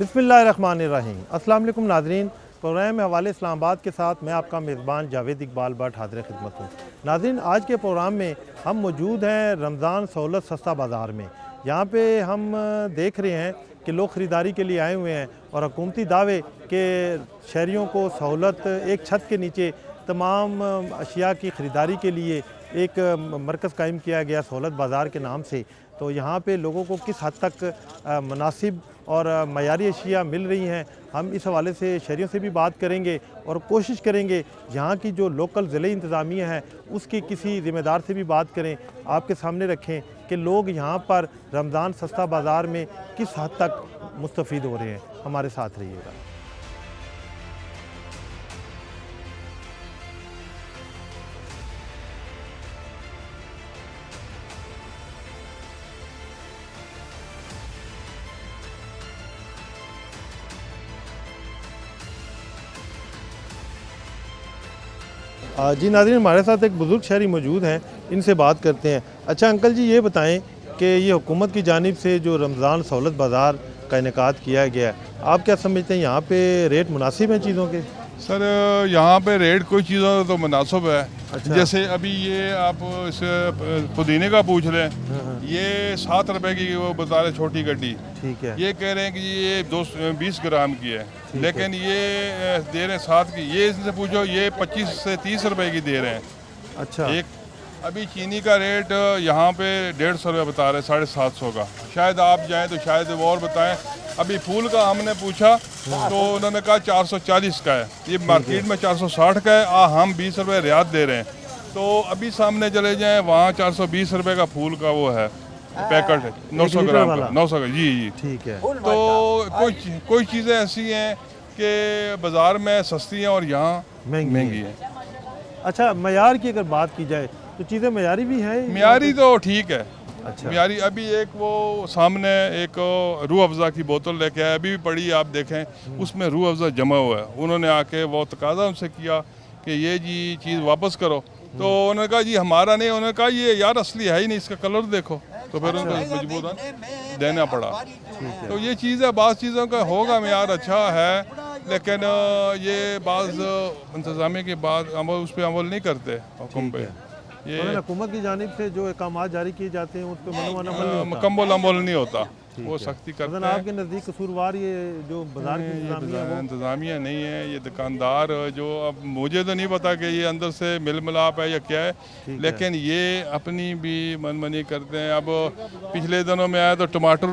बिस्मिल्लाहिर्रहमानिर्रहीम। अस्सलाम वालेकुम नाज़रीन, प्रोग्राम हवाले इस्लामाबाद के साथ मैं आपका मेज़बान जावेद इकबाल भट्ट हाज़िर खिदमत हूँ। नाज़रीन, आज के प्रोग्राम में हम मौजूद हैं रमज़ान सहूलत सस्ता बाज़ार में। यहाँ पे हम देख रहे हैं कि लोग ख़रीदारी के लिए आए हुए हैं और हुकूमती दावे के शहरियों को सहूलत एक छत के नीचे तमाम अशिया की ख़रीदारी के लिए एक मरकज़ कायम किया गया सहूलत बाज़ार के नाम से। तो यहाँ पे लोगों को किस हद तक मुनासिब और मयारी अशिया मिल रही हैं, हम इस हवाले से शहरियों से भी बात करेंगे और कोशिश करेंगे यहाँ की जो लोकल ज़िले इंतज़ामिया है उसके किसी ज़िम्मेदार से भी बात करें, आपके सामने रखें कि लोग यहाँ पर रमज़ान सस्ता बाज़ार में किस हद तक मुस्तफ़ीद हो रहे हैं। हमारे साथ रहिएगा। जी नाज़रीन, हमारे साथ एक बुज़ुर्ग शहरी मौजूद हैं, इनसे बात करते हैं। अच्छा अंकल जी, ये बताएं कि ये हुकूमत की जानिब से जो रमज़ान सहूलत बाज़ार का इनेकाद किया गया है, आप क्या समझते हैं यहाँ पे रेट मुनासिब हैं चीज़ों के? सर यहाँ पे रेट कोई चीज़ों तो मुनासिब है। अच्छा। जैसे अभी ये आप इस पुदीने का पूछ रहे हैं, ये 7 रुपए की वो बता रहे छोटी गड्डी। ठीक है। ये कह रहे हैं कि ये 20 ग्राम की है, लेकिन ये दे रहे हैं 7 की। ये इनसे पूछो, ये 25 से 30 रुपए की दे रहे हैं। अच्छा। एक अभी चीनी का रेट यहाँ पे 150 रुपये बता रहे हैं, 750 का। शायद आप जाएँ तो शायद वो और बताएं। अभी फूल का हमने पूछा तो उन्होंने कहा 440 का है, ये मार्केट में 460 का है। हम 20 रुपये रियायत दे रहे हैं। तो अभी सामने चले जाएं, वहाँ 420 रुपये का फूल का वो है पैकेट है, 900 ग्राम का, 900 का। जी जी ठीक है। तो कोई चीज़ें ऐसी हैं कि बाज़ार में सस्ती हैं और यहाँ महंगी हैं। अच्छा, मयार की अगर बात की जाए तो चीज़ें मयारी भी हैं? मयारी तो ठीक है। अच्छा। मयारी अभी एक वो सामने एक रूह अफ़ज़ा की बोतल लेके आए, अभी भी पड़ी, आप देखें उसमें रूह अफ़ज़ा जमा हुआ है। उन्होंने आके वो तकाजा उनसे किया कि ये जी चीज़ वापस करो, तो उन्होंने कहा जी हमारा नहीं। उन्होंने कहा ये यार असली है ही नहीं, इसका कलर देखो। तो फिर उनको मजबूरन देना पड़ा। तो ये चीज़ है, बाज़ चीज़ों का होगा मयार अच्छा है, लेकिन ये बाज़ इंतज़ामिया के बाद उस पर अमल नहीं करते हुक्म पे। ये हुकूमत की जानिब से जो अहकाम जारी किए जाते हैं उस पर मुकम्मल अमल नहीं होता, वो सख्ती करते हैं। आपके नज़दीक कसूरवार ये जो बाजार की इंतज़ामिया नहीं है, ये दुकानदार जो, अब मुझे तो नहीं पता कि ये अंदर से मिल मिलाप है या क्या है, लेकिन ये अपनी भी मनमानी करते हैं। अब पिछले दिनों में आया तो टमाटर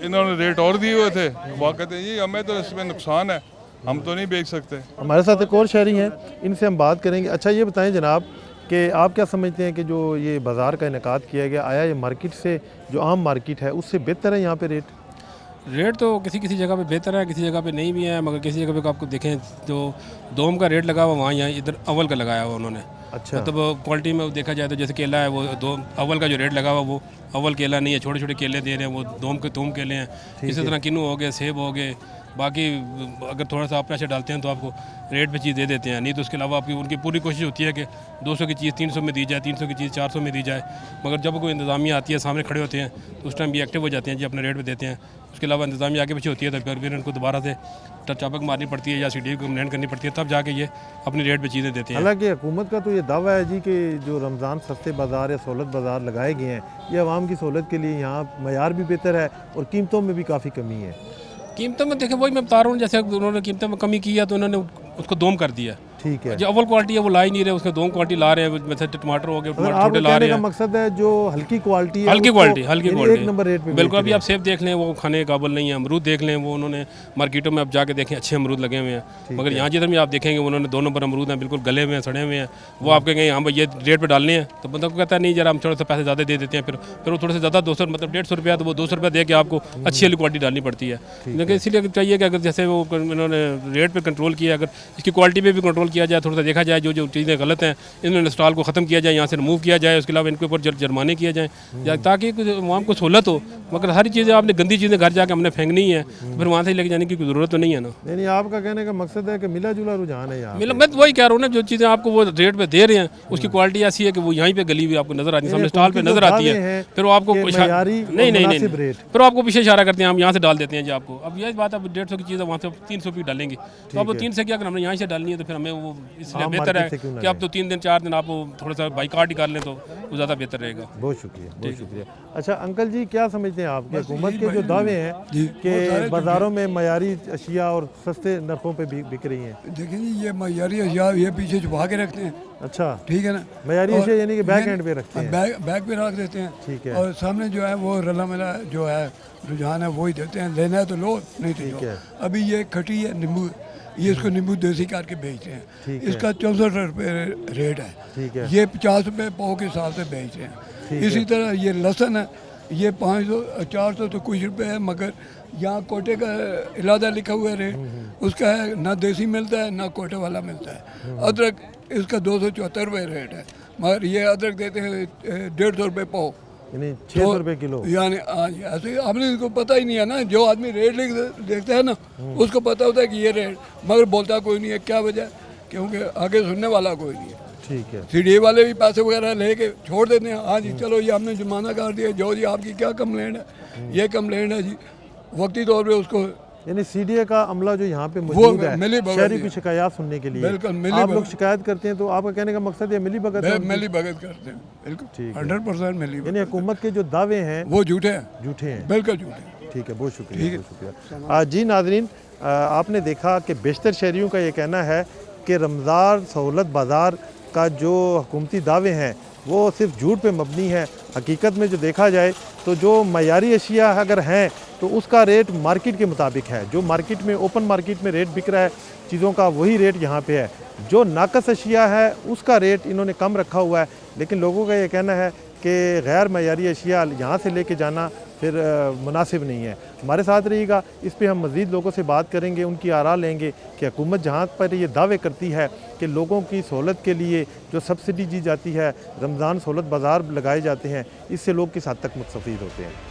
इन्होंने रेट और दिए हुए थे, वो कहते हैं जी हमें तो इसमें नुकसान है, हम तो नहीं बेच सकते। हमारे साथ एक और शहरी हैं, इनसे हम बात करेंगे। अच्छा ये बताएं जनाब कि आप क्या समझते हैं कि जो ये बाज़ार का इनेकाद किया गया, आया ये मार्केट से, जो आम मार्केट है उससे बेहतर है यहाँ पे रेट तो किसी किसी जगह पे बेहतर है, किसी जगह पे नहीं भी है, मगर किसी जगह पे आपको देखें तो दोम का रेट लगा हुआ वहाँ, यहाँ इधर अव्वल का लगाया हुआ उन्होंने। अच्छा। मतलब क्वालिटी में देखा जाए तो जैसे केला है वो दो अव्वल का जो रेट लगा हुआ वो अव्वल केला नहीं है, छोटे छोटे केले दे रहे हैं, वो दोम केले हैं। इसी तरह किन्नू हो गए, सेब हो गए, बाकी अगर थोड़ा सा आप पैसे डालते हैं तो आपको रेट पे चीज़ दे देते हैं। नहीं तो उसके अलावा आपकी उनकी पूरी कोशिश होती है कि 200 की चीज़ 300 में दी जाए, 300 की चीज़ 400 में दी जाए। मगर जब कोई इंतज़ामिया आती है, सामने खड़े होते हैं तो उस टाइम भी एक्टिव हो जाते हैं जी, अपने रेट पे देते हैं। उसके अलावा इंतज़ामिया आगे पीछे होती है तो फिर उनको दोबारा से चाबक मारनी पड़ती है या सीढ़ी को कंप्लेंट करनी पड़ती है, तब जाके ये अपने रेट पे चीज़ें देते हैं। हालांकि हुकूमत का तो ये दावा है जी कि जो रमज़ान सस्ते बाज़ार या सहूलत बाज़ार लगाए गए हैं, ये आवाम की सहूलत के लिए यहाँ मयार भी बेहतर है और कीमतों में भी काफ़ी कमी है। कीमतों में देखें, वही मैं बता रहा हूँ, जैसे उन्होंने कीमतों में कमी की है तो उन्होंने उसको दोम कर दिया। ठीक है। जो अव्वल क्वालिटी है वो ला ही नहीं रहे, उसके दोम क्वालिटी ला रहे हैं, जैसे टमाटर हो गए, टमाटर छोटे ला रहे हैं। मकसद है जो हल्की क्वालिटी है, हल्की क्वालिटी एक नंबर रेट पे बिल्कुल। अभी आप सेब देख लें, वो खाने के काबिल नहीं है। अमरूद देख लें, वो उन्होंने मार्केटों में आप जाके देखें अच्छे अमरूद लगे हुए हैं, मगर यहाँ जिधर भी आप देखेंगे उन्होंने 2 नंबर अमरूद हैं, बिल्कुल गले हुए हैं, सड़े हुए हैं। वो आप कहेंगे हम ये रेट पर डालने हैं तो बंदा को कहता है नहीं जरा हम थोड़ा सा पैसे ज़्यादा दे देते हैं, फिर वो थोड़े से ज़्यादा 200 मतलब 150 रुपया, तो वो 200 रुपया दे के आपको अच्छी वाली क्वालिटी डालनी पड़ती है। लेकिन इसीलिए चाहिए कि अगर जैसे वो इन्होंने रेट पर कंट्रोल किया, अगर इसकी क्वालिटी पर भी कंट्रोल किया जाए, थोड़ा सा देखा जाए जो जो चीज़ें गलत हैं इन स्टॉल को ख़त्म किया जाए, यहाँ से रिमूव किया जाए, उसके अलावा इनके ऊपर जुर्माने किए जाएँ ताकि आवाम को सहूलत हो। मगर सारी चीज़ें आपने गंदी चीज़ें घर जाकर हमने फेंकनी है तो फिर वहाँ से लेके जाने की कोई ज़रूरत तो नहीं है ना। नहीं, आपका कहने का मकसद है कि मिला जुला रुझान है यहाँ पे। मैं तो वही कह रहा हूँ ना, जो चीज़ें आपको वो रेट पे दे रहे हैं उसकी क्वालिटी ऐसी है कि वो यहीं पे गली हुई आपको नजर आती है, सामने स्टॉल पे नजर आती है, फिर वो आपको नहीं, फिर आपको पीछे इशारा करते हैं, हम यहाँ से डाल देते हैं जी आपको। अब यही बात, अब 150 की चीज़ है वहाँ से 300 की डालेंगे, तो अब 3 से क्या अगर हमने यहाँ से डालनी है तो फिर हमें वो इसलिए बेहतर है कि अब तो 3 दिन 4 दिन आप थोड़ा सा बाइकाट ही कर लें तो वो ज़्यादा बेहतर रहेगा। बहुत शुक्रिया, बहुत शुक्रिया। अच्छा अंकल जी, क्या समझते हैं आपके हुकूमत के जो दावे हैं कि बाज़ारों में मयारी अशिया और सस्ते नरखों पे बिक रही हैं? देखिए जी, ये मयारी अशिया ये पीछे छुपा के रखते हैं। अच्छा, ठीक है ना, मयारी अशिया यानी कि बैक एंड पे रखते हैं, बैक पे रख देते हैं। ठीक है। और सामने जो है वो रला मिला जो है रुझान है वही देते हैं, लेना है तो लो, नहीं तो लो। अभी ये खटी है नींबू, ये इसको नींबू देसी करके बेचते हैं, इसका 64 रुपये रेट है, ये 50 रुपये पाव के हिसाब से बेच रहे हैं। इसी तरह ये लहसुन है, ये 500 400 तो कुछ रुपये है, मगर यहाँ कोटे का इलादा लिखा हुआ है रेट, उसका है ना देसी मिलता है ना कोटे वाला मिलता है। अदरक इसका 274 रुपये रेट है, मगर ये अदरक देते हैं 150 रुपये पाव, यानी 600 रुपये किलो। यानी ऐसे हमने इसको पता ही नहीं है ना, जो आदमी रेट देखता है ना उसको पता होता है कि ये रेट, मगर बोलता कोई नहीं है। क्या वजह? क्योंकि आगे सुनने वाला कोई नहीं है। ठीक है। सीडीए वाले भी पैसे वगैरह लेके छोड़ देते हैं, हाँ जी चलो ये हमने जुर्माना कर दिया, जो जी आपकी क्या कंप्लेंट है, ये कंप्लेंट है जी, वक्ती तौर पे उसको यानी सीडीए का अमला जो यहाँ पे मौजूद है शहरी की शिकायत सुनने के लिए, बिल्कुल आप लोग शिकायत करते हैं, तो आपका कहने का मकसद है मिली भगत है? मिली भगत करते हैं, बिल्कुल 100% मिली भगत। यानी हुकूमत के जो दावे हैं वो झूठे हैं, झूठे हैं, बिल्कुल झूठे। ठीक है, बहुत शुक्रिया, बहुत शुक्रिया। जी नाजरीन, आपने देखा कि बेशतर शहरियों का ये कहना है कि रमज़ान सहूलत बाज़ार का जो हुकूमती दावे हैं वो सिर्फ झूठ पे मबनी है। हकीकत में जो देखा जाए तो जो मयारी अशिया अगर हैं तो उसका रेट मार्केट के मुताबिक है, जो मार्केट में ओपन मार्केट में रेट बिक रहा है चीज़ों का वही रेट यहाँ पे है। जो नाकस अशिया है उसका रेट इन्होंने कम रखा हुआ है, लेकिन लोगों का ये कहना है कि गैर मयारी अशिया यहाँ से लेके जाना फिर मुनासिब नहीं है। हमारे साथ रहिएगा, इस पे हम मज़ीद लोगों से बात करेंगे, उनकी आरा लेंगे कि हुकूमत जहाँ पर ये दावे करती है कि लोगों की सहूलत के लिए जो सब्सिडी दी जाती है, रमज़ान सहूलत बाज़ार लगाए जाते हैं, इससे लोग किस हद तक मुस्तफ़ीद होते हैं।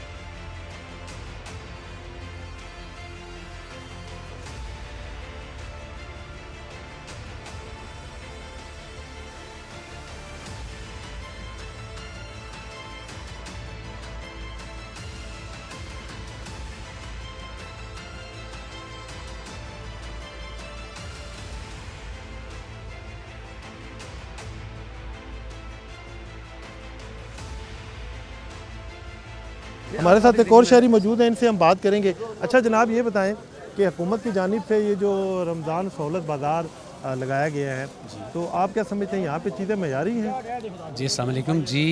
हमारे साथ एक और शहरी मौजूद हैं, इनसे हम बात करेंगे। अच्छा जनाब, ये बताएं कि हुकूमत की जानिब से ये जो रमज़ान सहूलत बाज़ार लगाया गया है, तो आप क्या समझते हैं यहाँ पे चीज़ें मयारी हैं? जी अस्सलाम वालेकुम जी,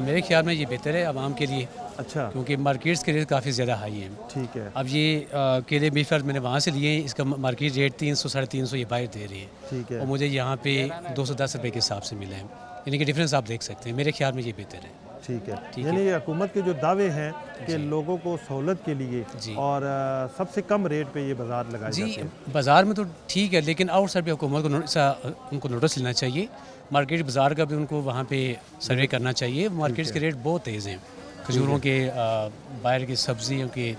मेरे ख्याल में ये बेहतर है आवाम के लिए। अच्छा, क्योंकि मार्केट्स के रेट काफ़ी ज़्यादा हाई हैं। ठीक है। अब ये केले बेफर्ज मैंने वहाँ से लिए, इसका मार्केट रेट 300 साढ़े 300 ये बाहर दे रही है। ठीक है। और मुझे यहाँ पे 210 रुपये के हिसाब से मिला है, यानी कि डिफरेंस आप देख सकते हैं। मेरे ख्याल में ये बेहतर है। ठीक है, यानी हुकूमत के जो दावे हैं कि लोगों को सहूलत के लिए और सबसे कम रेट पे ये बाज़ार लगाए जाते हैं। बाज़ार में तो ठीक है, लेकिन आउटसाइड पे हुकूमत को उनको नोटिस लेना चाहिए। मार्केट बाज़ार का भी उनको वहाँ पे सर्वे करना चाहिए। मार्केट्स के रेट बहुत तेज़ हैं, खजूरों के, बाहर की सब्जियों के,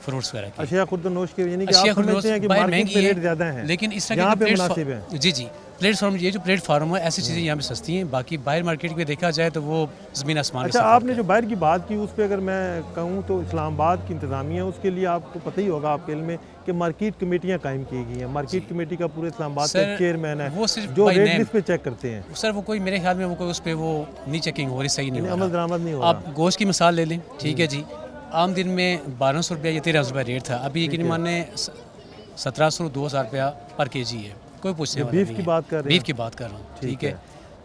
फ्रूट्स वगैरह के। अशिया खुर्दनोश के, यानी कि आप समझते हैं कि मार्केट में रेट ज़्यादा हैं, लेकिन इस तरह यहाँ पे मुनासिब है। जी जी, प्लेटफॉर्म, ये जो प्लेटफॉर्म है ऐसी चीज़ें यहाँ पे सस्ती हैं। बाकी बाहर मार्केट में देखा जाए तो वो ज़मीन आसमान। अच्छा, आपने जो बाहर की बात की उस पर अगर मैं कहूँ तो इस्लामाबाद की इंतज़ामिया, उसके लिए आपको पता ही होगा आपके इल्म में कि मार्केट कमेटियाँ कायम की गई हैं। मार्केट कमेटी का पूरे इस्लामाबाद का चेयरमैन है वो सिर्फ जो रेट लिस्ट पे चेक करते हैं। सर वो कोई, मेरे ख्याल में वो कोई उस पर वो नहीं चेकिंग हो रही, सही नहीं, अमल दरामद नहीं हो रहा। आप गोश्त की मिसाल ले लें, ठीक है जी, आम दिन में 1200 रुपया या 1300 रुपया रेट था, अभी यकीन माने 1700 2000 रुपया पर केजी है। कोई पूछने वाला नहीं है। बीफ की बात कर रहे हैं, बीफ की बात कर रहा हूँ, ठीक है।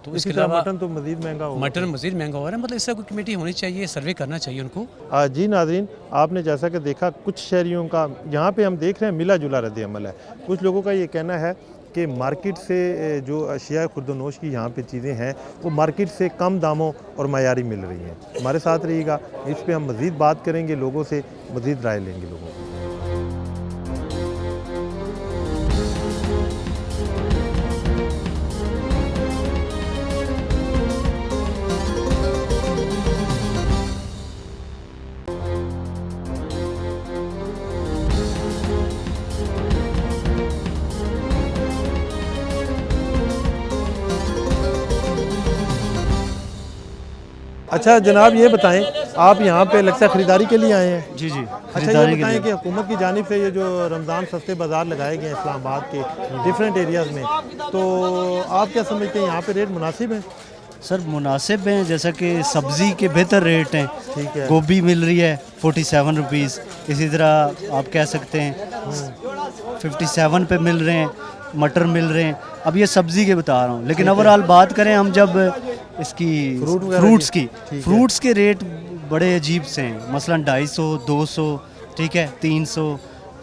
तो इसके अलावा मटन तो मज़ीद महंगा हो, मटन मज़ीद महंगा हो रहा है। मतलब इससे कोई कमेटी होनी चाहिए, सर्वे करना चाहिए उनको। जी नाज़रीन, आपने जैसा कि देखा कुछ शहरियों का यहाँ पे हम देख रहे हैं मिला जुला रद्द अमल है। कुछ लोगों का ये कहना है कि मार्केट से जो अशिया खुर्दनोश की यहाँ पे चीज़ें हैं वो मार्केट से कम दामों और मयारी मिल रही हैं। हमारे साथ रहिएगा, इस पर हम मज़ीद बात करेंगे, लोगों से मज़ीद राय लेंगे लोगों को। अच्छा जनाब ये बताएं, आप यहाँ पे लगता है ख़रीदारी के लिए आए हैं? जी जी, अच्छा ये बताएं कि हुकूमत की जानिब से ये जो रमज़ान सस्ते बाज़ार लगाए गए हैं इस्लामाबाद के डिफरेंट एरियाज़ में, तो आप क्या समझते हैं यहाँ पे रेट मुनासिब है? सर मुनासिब हैं, जैसा कि सब्ज़ी के बेहतर रेट हैं। ठीक है। गोभी मिल रही है 47 रुपीज़, इसी तरह आप कह सकते हैं 57 पे मिल रहे हैं, मटर मिल रहे हैं। अब ये सब्ज़ी के बता रहा हूँ, लेकिन ओवरऑल बात करें हम जब इसकी फ्रूट्स के रेट बड़े अजीब से हैं, मसलन 250, 200, ठीक है, 300।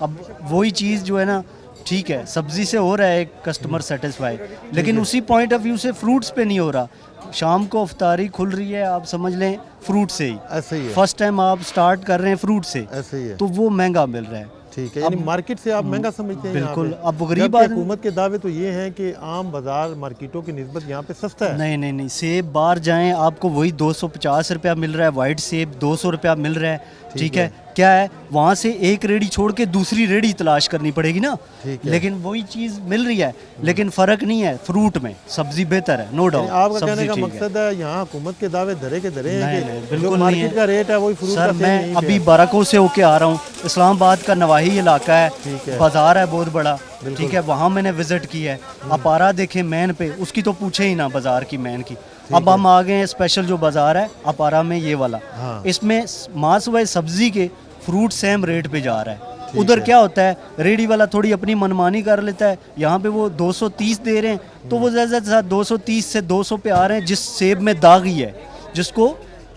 अब वही चीज़ जो है ना, ठीक है सब्ज़ी से हो रहा है एक कस्टमर सेटिस्फाई, लेकिन उसी पॉइंट ऑफ व्यू से फ्रूट्स पे नहीं हो रहा। शाम को अफ्तारी खुल रही है, आप समझ लें फ्रूट से ही, ऐसे ही है। फर्स्ट टाइम आप स्टार्ट कर रहे हैं फ्रूट से, ऐसे ही है। तो वो महंगा मिल रहा है। ठीक है, यानी मार्केट से आप महंगा समझते हैं यहाँ बिल्कुल। पे? अब गरीब जबकि आदमी, हुकूमत के दावे तो ये हैं कि आम बाजार मार्केटों की निस्बत यहाँ पे सस्ता है। नहीं नहीं नहीं, सेब बाहर जाएं आपको वही 250 रुपया मिल रहा है, वाइट सेब 200 रुपया मिल रहा है, ठीक है। क्या है, वहाँ से एक रेडी छोड़ के दूसरी रेडी तलाश करनी पड़ेगी ना, लेकिन वही चीज़ मिल रही है, लेकिन फ़र्क नहीं है फ्रूट में। सब्जी बेहतर है, नो डाउट। आपका कहने का मकसद है यहाँ हुकूमत के दावे धरे के धरे हैं कि जो बिल्कुल नहीं मार्केट है। का रेट है वही फ्रूट का सर सेम मैं यहीं पे अभी है। बाराको से होके आ रहा हूँ, इस्लामाबाद का नवाही इलाका है, बाज़ार है बहुत बड़ा, ठीक है, वहाँ मैंने विज़िट किया है। अपारा देखें मैन पे, उसकी तो पूछे ही ना बाज़ार की, मैन की। अब हम आ गए हैं स्पेशल जो बाज़ार है अपारा में, ये वाला। इसमें मांस व सब्ज़ी के फ्रूट सेम रेट पे जा रहा है। उधर क्या होता है, रेडी वाला थोड़ी अपनी मनमानी कर लेता है, यहाँ पे वो 230 दे रहे हैं, तो वो ज़्यादा 230 से 200 पे आ रहे हैं। जिस सेब में दाग ही है, जिसको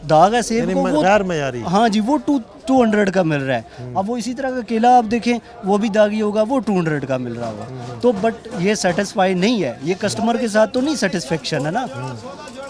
दाग है सेब को, वो गैर मयारी। हाँ जी, वो 200 का मिल रहा है। अब वो इसी तरह का केला आप देखें, वो भी दागी होगा, वो 200 का मिल रहा होगा। तो बट ये सेटिस्फाई नहीं है, ये कस्टमर के साथ तो नहीं सेटिस्फेक्शन है ना।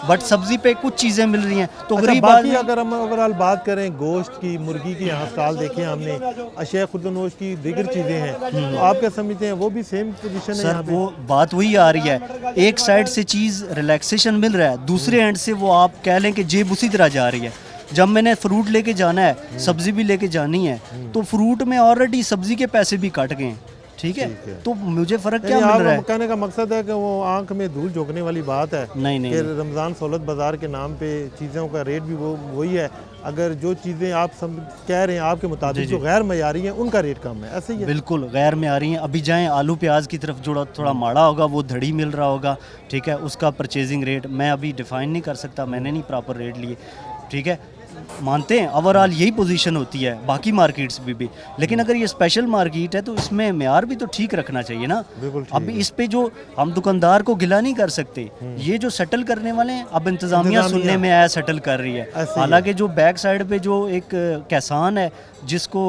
बट सब्जी पे कुछ चीज़ें मिल रही हैं तो अच्छा, गरीब बाकी आदमी। अगर हम ओवरऑल बात करें गोश्त की, मुर्गी की, यहाँ स्टॉल देखे हमने, अशिया खुर्दनोश की दीगर चीज़ें हैं, तो आप क्या समझते हैं वो भी सेम पोजीशन है सर यहाँ पे? वो बात वही आ रही है, एक साइड से चीज़ रिलैक्सेशन मिल रहा है, दूसरे एंड से वो आप कह लें कि जेब उसी तरह जा रही है। जब मैंने फ्रूट लेके जाना है, सब्जी भी लेके जानी है, तो फ्रूट में ऑलरेडी सब्जी के पैसे भी कट गए हैं, ठीक है। तो मुझे फ़र्क क्या मिल रहा है? कहने का मकसद है कि वो आंख में धूल झोंकने वाली बात है नहीं नहीं, कि रमज़ान सहूलत बाज़ार के नाम पे चीज़ों का रेट भी वो वही है। अगर जो चीज़ें आप कह रहे हैं आपके मुताबिक जो गैर मयारी हैं उनका रेट कम है, ऐसे ही है? बिल्कुल गैर में आ रही हैं। अभी जाएं आलू प्याज की तरफ, जो थोड़ा माड़ा होगा वो धड़ी मिल रहा होगा, ठीक है, उसका परचेजिंग रेट मैं अभी डिफ़ाइन नहीं कर सकता, मैंने नहीं प्रॉपर रेट लिए, ठीक है। मानते हैं ओवरऑल यही पोजीशन होती है बाकी मार्केट्स भी। लेकिन अगर ये स्पेशल मार्केट है तो इसमें मेयार भी तो ठीक रखना चाहिए ना। अब इस पे जो हम दुकानदार को गिला नहीं कर सकते, ये जो सेटल करने वाले हैं, अब इंतज़ामिया सुनने में आया सेटल कर रही है, हालांकि जो बैक साइड पे जो एक किसान है जिसको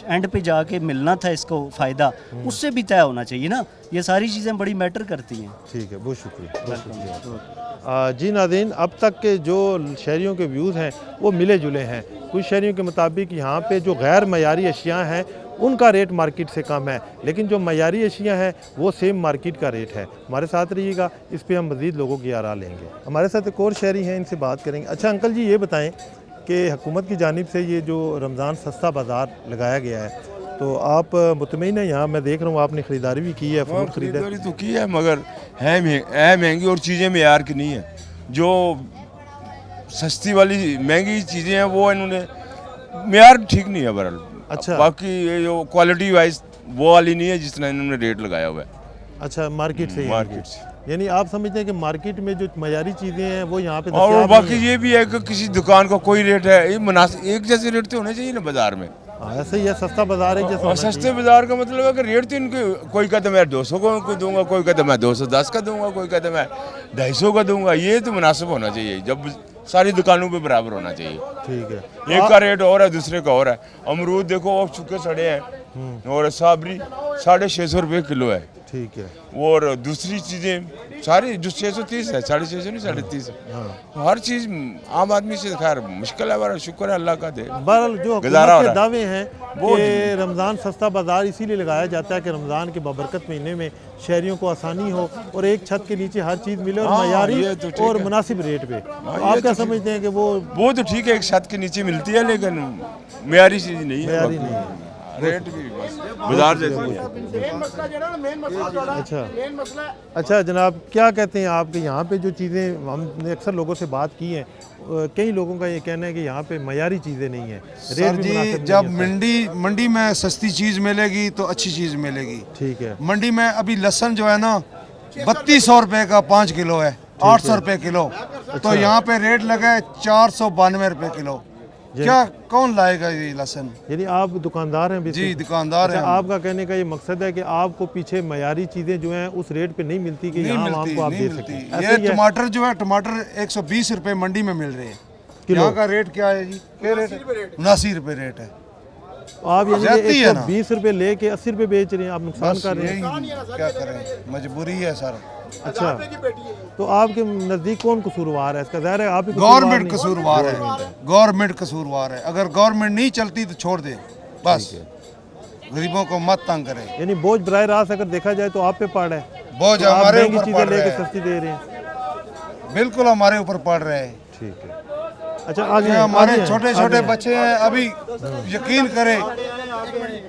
एंड पे जाके मिलना था इसको फ़ायदा, उससे भी तय होना चाहिए ना। ये सारी चीज़ें बड़ी मैटर करती हैं। ठीक है, बहुत शुक्रिया, बहुत शुक्रिया। जी नाज़रीन, अब तक के जो शहरियों के व्यूज़ हैं वो मिले जुले हैं। कुछ शहरियों के मुताबिक यहाँ पे जो गैर मयारी अशिया हैं उनका रेट मार्केट से कम है, लेकिन जो मयारी अशिया हैं वो सेम मार्केट का रेट है। हमारे साथ रहिएगा, इस पे हम मज़ीद लोगों की आरा लेंगे। हमारे साथ एक और शहरी हैं, इनसे बात करेंगे। अच्छा अंकल जी, ये बताएं कि हुकूमत की जानिब से ये जो रमज़ान सस्ता बाज़ार लगाया गया है, तो आप मुतमईन हैं? यहाँ मैं देख रहा हूँ आपने ख़रीदारी भी की है, फ्रूट खरीदारी तो की है, मगर है महंगी और चीज़ें मेयार की नहीं है। जो सस्ती वाली महंगी चीज़ें हैं वो इन्होंने मेयार ठीक नहीं है बहरहाल। अच्छा, बाकी ये जो क्वालिटी वाइज वो वाली नहीं है जितना इन्होंने रेट लगाया हुआ है। अच्छा, मार्केट से? मार्केट से, यानी आप समझते हैं कि मार्केट में जो मयारी चीज़ें हैं वो यहाँ पे और बाकी ये भी है कि किसी दुकान का कोई रेट है, ये मुनासिब एक जैसे रेट तो होने चाहिए ना बाजार में। ऐसे ही है, सस्ता बाजार है जैसा। और सस्ते बाजार का मतलब है कि रेट तो इनके, कोई कहता मैं 200 को दूंगा, कोई कहता मैं 210 का दूंगा, कोई कहता मैं 250 का दूंगा। ये तो मुनासिब होना चाहिए, जब सारी दुकानों पे बराबर होना चाहिए। ठीक है, एक का रेट और है, दूसरे का और है। अमरूद देखो अब सूखे सड़े हैं, और साबरी 650 रुपये किलो है। ठीक है, और दूसरी चीज़ें सारी जो 630 है, 650 नहीं 350 है। हर चीज़ आम आदमी से खैर मुश्किल है, बड़ा शुक्र है अल्लाह का दे। बहरहाल जो हुकूमत के दावे हैं कि रमज़ान सस्ता बाज़ार इसीलिए लगाया जाता है कि रमज़ान के बाबरकत महीने में शहरियों को आसानी हो और एक छत के नीचे हर चीज़ मिले और मयारी और मुनासिब रेट पे। आप क्या समझते हैं कि वो तो ठीक है, एक छत के नीचे मिलती है, लेकिन मेयारी चीज़ नहीं है। मयारी नहीं है। रेट भी बस बाजार जैसे अच्छा जनाब, क्या कहते हैं आपके यहाँ पे जो चीज़ें, हमने अक्सर लोगों से बात की हैं, कई लोगों का ये कहना है कि यहाँ पे मयारी चीज़ें नहीं हैं, रेट भी जी मुनासिब जब नहीं है। मंडी में सस्ती चीज़ मिलेगी तो अच्छी चीज़ मिलेगी। ठीक है, मंडी में अभी लहसुन जो है ना 3200 रुपये का 5 किलो है, 800 रुपये किलो। तो यहाँ पे रेट लगा है 492 रुपये किलो। क्या कौन लाएगा ये लहसुन? यानी आप दुकानदार हैं जी बेसिकली? दुकानदार अच्छा, हैं। आपका कहने का ये मकसद है कि आपको पीछे मयारी चीज़ें जो हैं उस रेट पे नहीं मिलती कि नहीं यहाँ मिलती, आपको आप नहीं दे मिलती। सकें। ऐसा ये ही है? टमाटर जो है, टमाटर 120 रुपये मंडी में मिल रहे हैं। किलो? यहाँ का रेट क्या है जी? क्या रेट है? 79 रुपये रेट है। आप यानी ज्यादती कि है ना। 120 रुपये लेके 80 रुपये बेच रहे हैं, आप नुकसान बस कर रहे हैं। यही क्या करें, मजबूरी है सर। अच्छा, तो आपके नज़दीक कौन कसूरवार है इसका? ज़ाहिर है आप ही कसूरवार गवर्नमेंट नहीं। कसूरवार है, गवर्नमेंट कसूरवार है। अगर गवर्नमेंट नहीं चलती तो छोड़ दे, बस गरीबों को मत तंग करे। यानी बोझ बराह रास्त अगर देखा जाए तो आप पे पड़ है, बोझ तो आप हमारे महंगी ऊपर चीज़ें पड़ रहा लेके है, सस्ती दे रहे हैं। बिल्कुल हमारे ऊपर पड़ रहे हैं। ठीक है, अच्छा आगे ये हमारे आगे- छोटे आगे छोटे हैं। बच्चे हैं, अभी यकीन करें।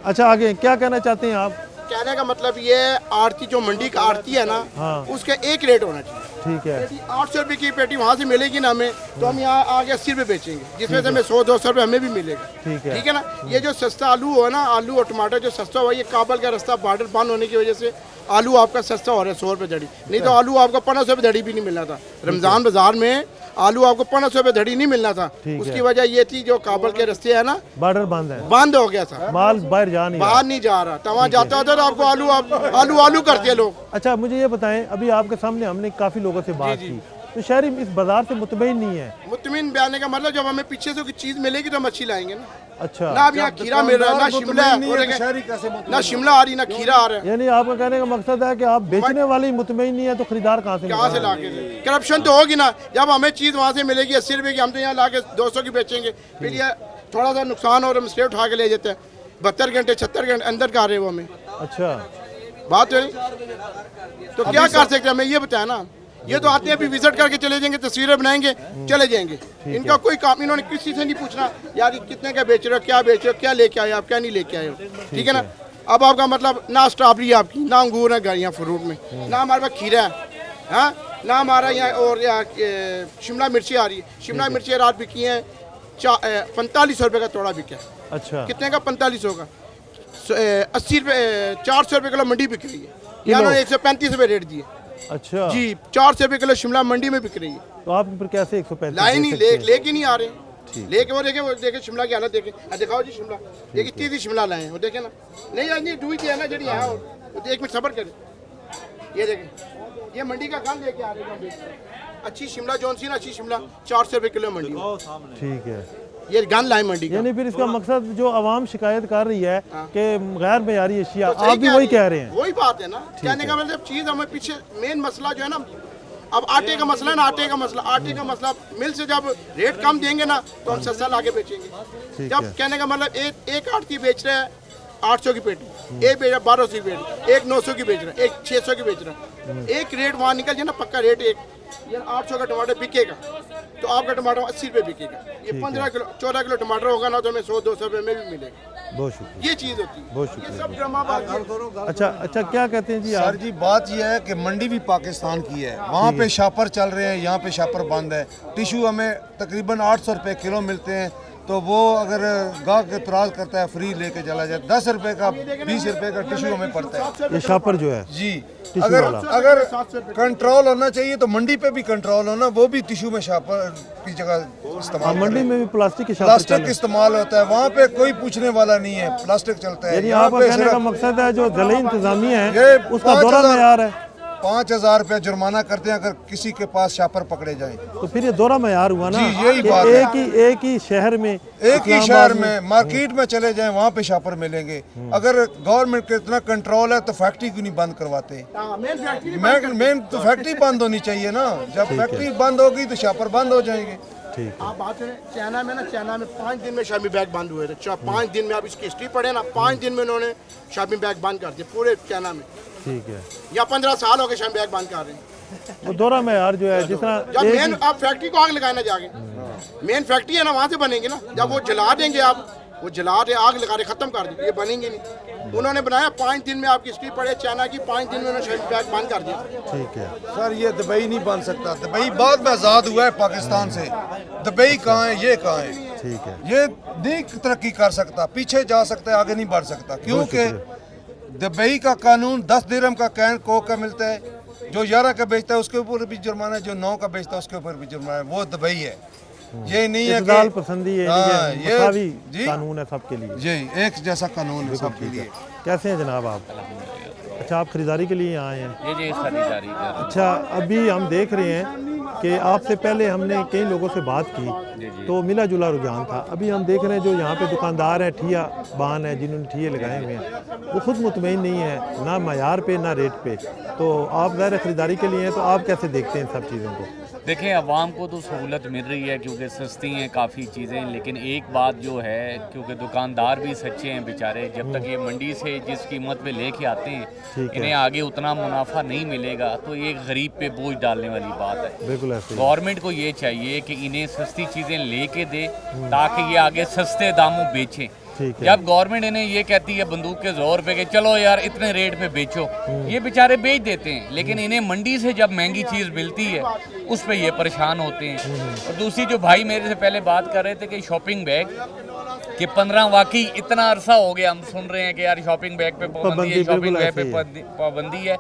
अच्छा आगे क्या कहना चाहते हैं आप? कहने का मतलब ये आरती जो मंडी का आरती है ना, हाँ। उसका एक रेट होना चाहिए। ठीक है, 800 रुपये की पेटी वहाँ से मिलेगी ना हमें, तो हम यहाँ आगे 80 रुपये बेचेंगे, जिसमें से हमें 100-200 रुपये हमें भी मिलेगा। ठीक है। ना। ये जो सस्ता आलू हो ना, आलू और टमाटर जो सस्ता हुआ, ये काबल का रास्ता बॉर्डर बंद होने की वजह से आलू आपका सस्ता हो रहा है 100 रुपये धड़ी। नहीं तो आलू आपको 1500 रुपये धड़ी भी नहीं मिलना था। रमज़ान बाजार में आलू आपको 1500 रुपये धड़ी नहीं मिलना था। उसकी वजह ये थी जो काबल के रास्ते है ना, बॉर्डर बंद है, बंद हो गया था, माल बाहर जा नहीं रहा। बाहर नहीं जा रहा था। वहाँ जाता होता तो आपको आलू आलू करते हैं लोग। अच्छा मुझे ये बताएं, अभी आपके सामने हमने काफ़ी लोगों से बात की, तो शहरी इस बाजार से मुतमईन नहीं है। मुतमिन बयाने का मतलब जब हमें पीछे से कोई चीज़ मिलेगी तो हम अच्छी लाएंगे ना। अच्छा, ना अब यहाँ खीरा मिल रहा है, ना शिमला है, और एक- ना शिमला आ रही, ना खीरा आ रहा है। यानी आपका कहने का मकसद है कि आप बेचने वाले ही मुतमईन नहीं है तो खरीदार कहाँ से कहाँ से निकालेंगे? ला के करप्शन तो होगी ना। जब हमें चीज़ वहाँ से मिलेगी 80 रुपये की, हम तो यहाँ ला के 200 की बेचेंगे। फिर ये थोड़ा सा नुकसान और हम स्टे उठा के ले जाते हैं। 72 घंटे 76 घंटे अंदर का रहे वो हमें अच्छा, बात हो रही। तो क्या कर सकते हैं, हमें ये बताया ना। ये तो आते हैं अभी विजिट करके चले जाएंगे, तस्वीरें बनाएंगे, चले जाएंगे। इनका कोई काम, इन्होंने किसी से नहीं पूछना यार ये कितने का बेच रहे हो, क्या बेच रहे हो, क्या लेके आए आप, क्या नहीं लेके आए हो। ठीक है ना। अब आपका मतलब ना स्ट्रॉबेरी है आपकी, ना अंगूर है यहाँ फ्रूट में, ना हमारे पास खीरा है, हाँ, ना हमारा यहाँ और यहाँ शिमला मिर्ची आ रही है। शिमला मिर्ची रात बिकी हैं 4500 रुपये का तोड़ा बिका है। अच्छा, कितने का? 4500 का। 80 रुपये 400 रुपये किलो मंडी बिक रही है, यहाँ 135 रुपये रेट दिए। अच्छा जी 400 रुपये किलो शिमला मंडी में बिक रही है। तो आप फिर कैसे 135 लाई नहीं, दे सकते हैं? लेके नहीं आ रहे। लेके वो देखे शिमला की हालत देखे। दिखाओ जी शिमला, एक इतनी सी शिमला लाए हैं, वो देखे ना। नहीं आज नहीं डूई थी है ना जड़ी है, वो 1 मिनट सब्र करे। ये देखें, ये मंडी का काम लेके आ रहे हैं। अच्छी शिमला जौन सी ना, अच्छी शिमला 400 रुपये किलो मंडी में। ठीक है, ये गन लाए मंडी का। यानी फिर इसका मकसद जो आवाम शिकायत कर रही है कि गैर मयारी अशिया, तो सही आप भी वही कह रहे हैं। वही बात है ना। कहने का मतलब चीज़ हमें पीछे मेन मसला जो है ना, अब आटे का मसला है ना, आटे का मसला मिल से जब रेट कम देंगे ना तो हम सस्ता लाके बेचेंगे। जब कहने का मतलब एक आड़ती बेच रहा है 800 की पेटी, एक बेच रहा है 1200 की पेटी, एक 900 की बेच रहा है, एक 600 की बेच रहा है। एक रेट वहाँ निकल जाए ना, पक्का रेट एक, ये 800 का टमाटर बिकेगा तो आपका टमाटर 80 रुपये बिकेगा। ये 15 किलो 14 किलो टमाटर होगा ना तो हमें 100-200 रुपये में भी मिलेगा। बहुत शुक्रिया, ये चीज़ होती है। बहुत ये शुक्रिया। सब ड्रामाबाजी। अच्छा क्या कहते हैं जी आप? सर जी बात यह है कि मंडी भी पाकिस्तान की है, वहाँ पे शापर चल रहे हैं, यहाँ पे शापर बंद है। टिशू हमें तकरीबन 800 रुपये किलो मिलते हैं, तो वो अगर गाहक एतराज़ करता है फ्री लेके चला जाए। 10 रुपये का 20 रुपये का टिशू हमें पड़ता है। ये शापर जो है जी, टिशू वाला। अगर कंट्रोल होना चाहिए तो मंडी पे भी कंट्रोल होना, वो भी टिशू में शापर की जगह इस्तेमाल मंडी करें। में भी प्लास्टिक के शापर प्लास्टिक चल इस्तेमाल होता है, वहाँ पे कोई पूछने वाला नहीं है, प्लास्टिक चलता है। यानी यहाँ आपका पे कहने का सिर्फ मकसद है जो ज़िले इंतजामिया ये है उसका दौरा 5000 मयार है। 5000 रुपया जुर्माना करते हैं अगर किसी के पास शापर पकड़े जाएं। तो फिर ये दौरा मयार हुआ ना जी, यही कि बात है। एक ही शहर में, एक ही शहर में मार्केट में चले जाएं, वहाँ पे शापर मिलेंगे। अगर गवर्नमेंट का इतना कंट्रोल है तो फैक्ट्री क्यों नहीं बंद करवाते? मेन तो फैक्ट्री बंद होनी चाहिए ना। जब फैक्ट्री बंद होगी तो शापर बंद हो जाएंगे। ठीक आप बात करें चाइना में ना, चाइना में 5 दिन में शामी बैग बंद हुए थे। 5 दिन में आप इसकी हिस्ट्री पढ़े ना, 5 दिन में उन्होंने शामी बैग बंद कर दिए पूरे चाइना में। ठीक है, या 15 साल हो गए शामी बैग बंद कर रहे हैं। वो दौरा मयार जो है जिस जब तरह मेन आप फैक्ट्री को आग लगाए ना जाके, मेन फैक्ट्री है ना वहाँ से बनेंगे ना। जब वो जला देंगे आप वो जला रहे, आग लगा रहे, ख़त्म कर दी, ये बनेंगे नहीं। उन्होंने बनाया 5 दिन में, आपकी हिस्ट्री पढ़े चाइना की, 5 दिन में उन्होंने शॉपिंग बैग बंद कर दिया। ठीक है सर ये दुबई नहीं बन सकता, दुबई बाद में आज़ाद हुआ है पाकिस्तान से, दुबई कहाँ है, ये कहाँ है, ठीक है। ये नहीं तरक्की कर सकता, पीछे जा सकता है, आगे नहीं बढ़ सकता, क्योंकि दुबई का कानून 10 दिरहम का कैन कोक का मिलता है, जो 11 का बेचता है उसके ऊपर भी जुर्माना है, जो 9 का बेचता है उसके ऊपर भी जुर्माना है, वो दुबई है। ये नहीं है इतदाल कि पसंदी है, हाँ, ये मसावी कानून है सबके लिए, जी एक जैसा कानून है सबके लिए। कैसे हैं जनाब आप? अच्छा, आप खरीदारी के लिए आए हैं? जी खरीदारी कर। अच्छा, अभी हम देख रहे हैं कि आपसे पहले हमने कई लोगों से बात की तो मिला जुला रुझान था। अभी हम देख रहे हैं जो यहाँ पे दुकानदार हैं, ठिया बान है जिन्होंने ठिये लगाए हुए हैं, वो खुद मुतमईन नहीं है ना मयार पे ना रेट पे। तो आप ज़ाहिर ख़रीदारी के लिए हैं, तो आप कैसे देखते हैं सब चीज़ों को? देखें, अवाम को तो सहूलत मिल रही है क्योंकि सस्ती हैं काफ़ी चीज़ें, लेकिन एक बात जो है क्योंकि दुकानदार भी सच्चे हैं बेचारे, जब तक ये मंडी से जिस कीमत पे लेके आते हैं इन्हें आगे उतना मुनाफा नहीं मिलेगा, तो ये गरीब पे बोझ डालने वाली बात है। बिल्कुल ऐसे। गवर्नमेंट को ये चाहिए कि इन्हें सस्ती चीज़ें लेके दे ताकि ये आगे सस्ते दामों बेचें। जब गवर्नमेंट इन्हें ये कहती है बंदूक के जोर पे कि चलो यार इतने रेट पे बेचो, ये बेचारे बेच देते हैं, लेकिन इन्हें मंडी से जब महंगी चीज़ मिलती है उस पे ये परेशान होते हैं। और दूसरी जो भाई मेरे से पहले बात कर रहे थे कि शॉपिंग बैग कि 15 वाकई इतना अरसा हो गया हम सुन रहे हैं कि यार शॉपिंग बैग पे पाबंदी है, शॉपिंग बैग पे पाबंदी है,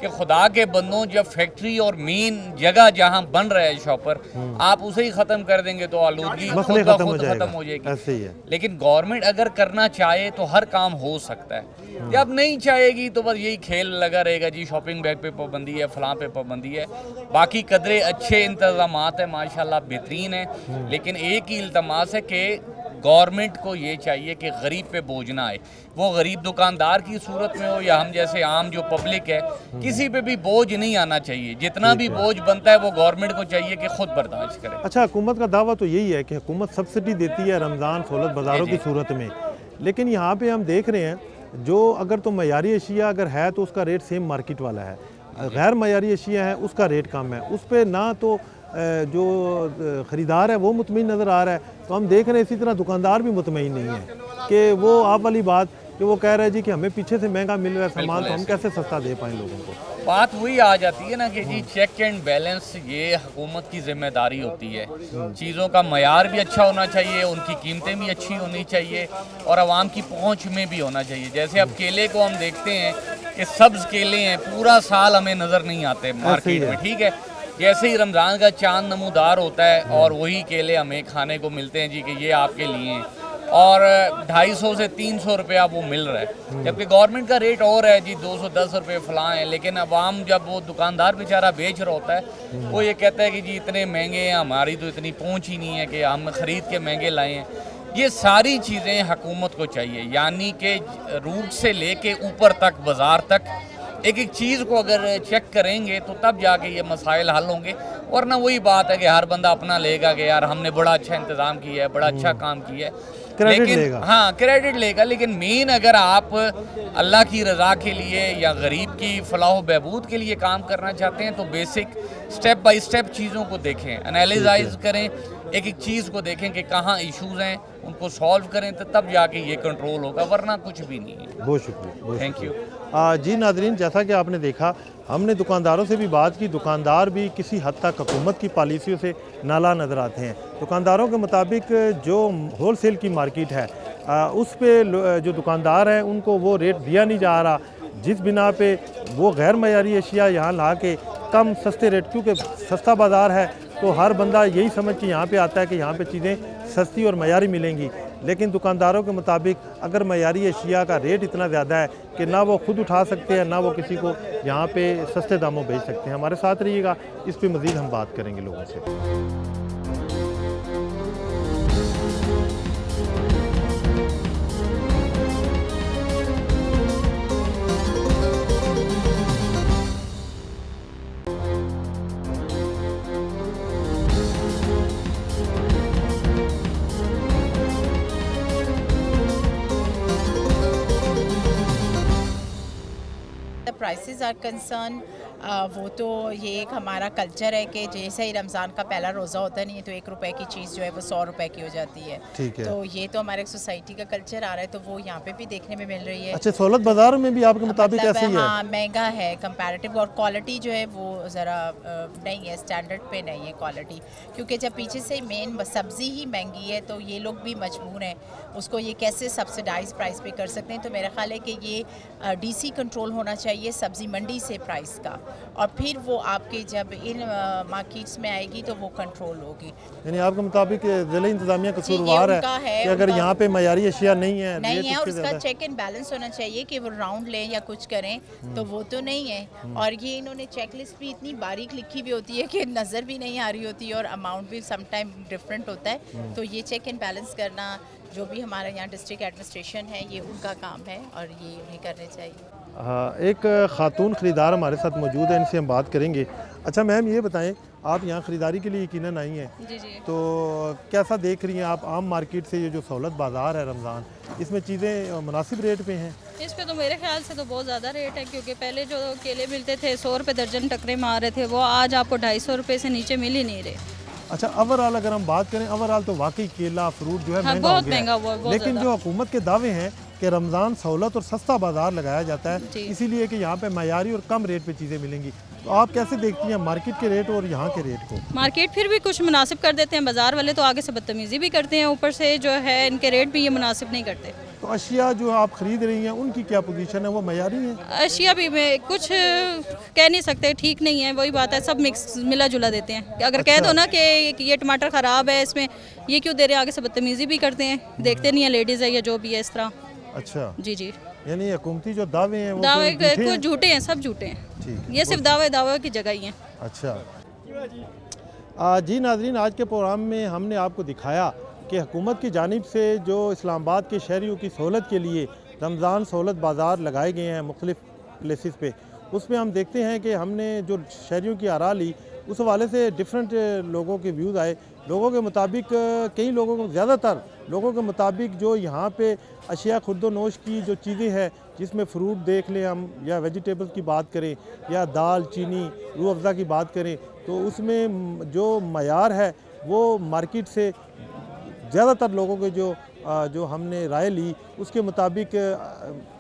कि खुदा के बंदों जब फैक्ट्री और मेन जगह जहां बन रहा है शॉपर, आप उसे ही ख़त्म कर देंगे तो आलूदगी खुद ब खुद ख़त्म हो जाएगी। लेकिन गवर्नमेंट अगर करना चाहे तो हर काम हो सकता है, जब नहीं चाहेगी तो बस यही खेल लगा रहेगा जी, शॉपिंग बैग पे पाबंदी है, फलां पे पाबंदी है। बाकी कदरे अच्छे इंतजामात है माशाल्लाह, बेहतरीन है, लेकिन एक ही इल्तमास है कि गवर्नमेंट को ये चाहिए कि गरीब पे बोझ ना आए, वो गरीब दुकानदार की सूरत में हो या हम जैसे आम जो पब्लिक है, किसी पे भी बोझ नहीं आना चाहिए। जितना भी बोझ बनता है वो गवर्नमेंट को चाहिए कि खुद बर्दाश्त करे। अच्छा, हुकूमत का दावा तो यही है कि हुकूमत सब्सिडी देती है रमज़ान सहूलत बाज़ारों की सूरत में, लेकिन यहाँ पे हम देख रहे हैं जो अगर तो मयारी अशिया अगर है तो उसका रेट सेम मार्केट वाला है, गैर मयारी अशिया है उसका रेट कम है, उस पर ना तो जो ख़रीदार है वो मुतमईन नज़र आ रहा है, तो हम देख रहे हैं इसी तरह दुकानदार भी मुतमईन नहीं है कि वो आप वाली बात कि वो कह रहे हैं जी कि हमें पीछे से महंगा मिल रहा है सामान, तो हम कैसे सस्ता दे पाएँ लोगों को। बात वही आ जाती है ना कि जी चेक एंड बैलेंस ये हुकूमत की जिम्मेदारी होती है। चीज़ों का मयार भी अच्छा होना चाहिए, उनकी कीमतें भी अच्छी होनी चाहिए और आवाम की पहुंच में भी होना चाहिए। जैसे अब केले को हम देखते हैं कि सब्ज़ केले हैं, पूरा साल हमें नज़र नहीं आते मार्केट में, ठीक है, जैसे ही रमज़ान का चांद नमूदार होता है और वही केले हमें खाने को मिलते हैं जी कि ये आपके लिए हैं, और 250 से 300 रुपया वो मिल रहा है, जबकि गवर्नमेंट का रेट और है जी 210 रुपये फलां है। लेकिन अवाम जब वो दुकानदार बेचारा बेच रहा होता है वो ये कहता है कि जी इतने महंगे हैं, हमारी तो इतनी पहुंच ही नहीं है कि हम ख़रीद के महंगे लाए हैं। ये सारी चीज़ें हुकूमत को चाहिए, यानी कि रूट से लेके ऊपर तक बाज़ार तक एक एक चीज़ को अगर चेक करेंगे तो तब जाके ये मसाइल हल होंगे, वरना वही बात है कि हर बंदा अपना लेगा कि यार हमने बड़ा अच्छा इंतज़ाम किया है, बड़ा अच्छा काम किया है, लेकिन हाँ क्रेडिट लेगा। लेकिन मेन अगर आप अल्लाह की रज़ा के लिए या गरीब की फलाह बहबूद के लिए काम करना चाहते हैं तो बेसिक स्टेप बाय स्टेप चीज़ों को देखें, एनालिसाइज करें, एक एक चीज़ को देखें कि कहाँ इश्यूज़ हैं, उनको सॉल्व करें, तो तब जाके ये कंट्रोल होगा, वरना कुछ भी नहीं है। बहुत शुक्रिया, थैंक यू। जी नाज़रीन, जैसा कि आपने देखा, हमने दुकानदारों से भी बात की, दुकानदार भी किसी हद तक हुकूमत की पॉलिसियों से नाला नज़र आते हैं। दुकानदारों के मुताबिक जो होल सेल की मार्केट है उस पे जो दुकानदार हैं उनको वो रेट दिया नहीं जा रहा, जिस बिना पे वो गैर मयारी अशिया यहाँ ला के कम सस्ते रेट, क्योंकि सस्ता बाज़ार है तो हर बंदा यही समझ के यहाँ पे आता है कि यहाँ पे चीज़ें सस्ती और मयारी मिलेंगी, लेकिन दुकानदारों के मुताबिक अगर मयारी अशिया का रेट इतना ज़्यादा है कि ना वो खुद उठा सकते हैं ना वो किसी को यहाँ पे सस्ते दामों बेच सकते हैं। हमारे साथ रहिएगा, इस पे मज़ीद हम बात करेंगे लोगों से। prices are concerned, वो तो ये एक हमारा कल्चर है कि जैसे ही रमज़ान का पहला रोज़ा होता नहीं है तो 1 रुपए की चीज़ जो है वो 100 रुपए की हो जाती है। ठीक है। तो ये तो हमारे सोसाइटी का कल्चर आ रहा है, तो वो यहाँ पे भी देखने में मिल रही है। अच्छा, सहूलत बाज़ार में भी आपके मुताबिक मतलब ऐसी ही है? हाँ, महंगा है कंपैरेटिव, और क्वालिटी जो है वो ज़रा नहीं है, स्टैंडर्ड पे नहीं है क्वालिटी, क्योंकि जब पीछे से मेन सब्ज़ी ही महंगी है तो ये लोग भी मजबूर हैं उसको ये कैसे सब्सिडाइज प्राइस पे कर सकते हैं। तो मेरा ख्याल है कि ये डीसी कंट्रोल होना चाहिए सब्ज़ी मंडी से प्राइस का, और फिर वो आपके जब इन मार्केट्स में आएगी तो वो कंट्रोल होगी। यानी आपके मुताबिक ज़िला इंतज़ामिया कसूरवार है कि अगर यहाँ पे मयारी अशिया नहीं है और उसका चेक एंड बैलेंस होना चाहिए कि वो राउंड लें या कुछ करें, तो वो तो नहीं है। और ये इन्होंने चेकलिस्ट भी इतनी बारीक लिखी हुई होती है कि नज़र भी नहीं आ रही होती है, और अमाउंट भी सम टाइम डिफरेंट होता है। तो ये चेक एंड बैलेंस करना जो भी हमारे यहाँ डिस्ट्रिक्ट एडमिनिस्ट्रेशन है ये उनका काम है और ये उन्हें करने चाहिए। हाँ, एक ख़ातून ख़रीदार हमारे साथ मौजूद है, इनसे हम बात करेंगे। अच्छा मैम, ये बताएं, आप यहाँ ख़रीदारी के लिए यकीनन आई हैं? जी जी। तो कैसा देख रही हैं आप आम मार्केट से ये जो सहूलत बाज़ार है रमज़ान, इसमें चीज़ें मुनासिब रेट पे हैं? इस पे तो मेरे ख्याल से तो बहुत ज़्यादा रेट है, क्योंकि पहले जो केले मिलते थे 100 रुपये दर्जन टकरे मार रहे थे, वो आज आपको 250 रुपये से नीचे मिल ही नहीं रहे। अच्छा, ओवरऑल अगर हम बात करें, ओवरऑल तो वाकई केला फ्रूट जो है महंगा बहुत हो गया महंगा हुआ, है। बहुत लेकिन जो हुकूमत के दावे हैं कि रमज़ान सहूलत और सस्ता बाज़ार लगाया जाता है, इसीलिए कि यहाँ पे मयारी और कम रेट पे चीज़ें मिलेंगी, तो आप कैसे देखती हैं मार्केट के रेट और यहाँ के रेट को? मार्केट फिर भी कुछ मुनासिब कर देते हैं, बाज़ार वाले तो आगे से बदतमीज़ी भी करते हैं, ऊपर से जो है इनके रेट भी ये मुनासिब नहीं करते। तो अशिया जो आप ख़रीद रही हैं उनकी क्या पोजीशन है, वो मयारी है? अशिया भी में कुछ कह नहीं सकते, ठीक नहीं है, वही बात है, सब मिक्स मिला जुला देते हैं। अगर कह दो ना कि ये टमाटर ख़राब है, इसमें ये क्यों दे रहे हैं, आगे से बदतमीज़ी भी करते हैं, देखते नहीं है लेडीज़ है या जो भी है इस तरह। अच्छा जी जी। यानी हुकूमती जो दावे हैं वो दावे कुछ झूठे हैं, सब झूठे हैं, ये सिर्फ दावे की जगह ही हैं। अच्छा जी नाज़रीन, आज के प्रोग्राम में हमने आपको दिखाया कि हुकूमत की जानिब से जो इस्लामाबाद के शहरियों की सहूलत के लिए रमज़ान सहूलत बाज़ार लगाए गए हैं मुख्तलिफ़ प्लेसेस पे, उसमें हम देखते हैं कि हमने जो शहरियों की आरा ली, उस हवाले से डिफरेंट लोगों के व्यूज़ आए। लोगों के मुताबिक, कई लोगों को, ज़्यादातर लोगों के मुताबिक जो यहाँ पे अशिया खुर्द नोश की जो चीज़ें हैं, जिसमें फ़्रूट देख लें हम, या वेजिटेबल्स की बात करें, या दाल चीनी रूह अफ़ज़ा की बात करें, तो उसमें जो मयार है वो मार्केट से ज़्यादातर लोगों के जो हमने राय ली उसके मुताबिक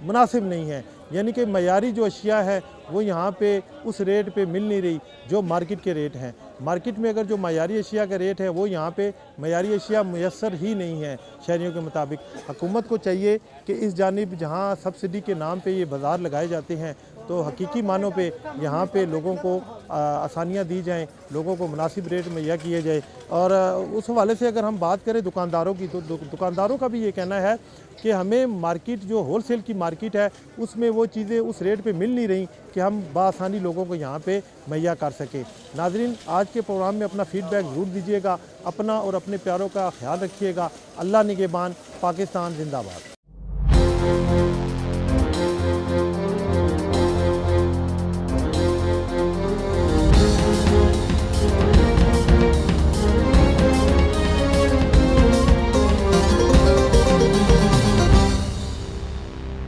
मुनासिब नहीं है। यानी कि मयारी जो अशिया है वो यहाँ पे उस रेट पे मिल नहीं रही जो मार्केट के रेट हैं। मार्केट में अगर जो मयारी अशिया का रेट है वो यहाँ पे मयारी अशिया मुयस्सर ही नहीं है शहरियों के मुताबिक। हुकूमत को चाहिए कि इस जानिब जहाँ सब्सिडी के नाम पे ये बाज़ार लगाए जाते हैं, तो हकीकी मानों पे यहाँ पे लोगों को आसानियाँ दी जाएं, लोगों को मुनासिब रेट मुहैया किए जाए। और उस हवाले से अगर हम बात करें दुकानदारों की, तो दुकानदारों का भी ये कहना है कि हमें मार्केट जो होलसेल की मार्केट है उसमें वो चीज़ें उस रेट पे मिल नहीं रही कि हम बासानी लोगों को यहाँ पे मुहैया कर सकें। नाज़रीन, आज के प्रोग्राम में अपना फ़ीडबैक ज़रूर दीजिएगा, अपना और अपने प्यारों का ख्याल रखिएगा। अल्लाह निगहबान, पाकिस्तान जिंदाबाद।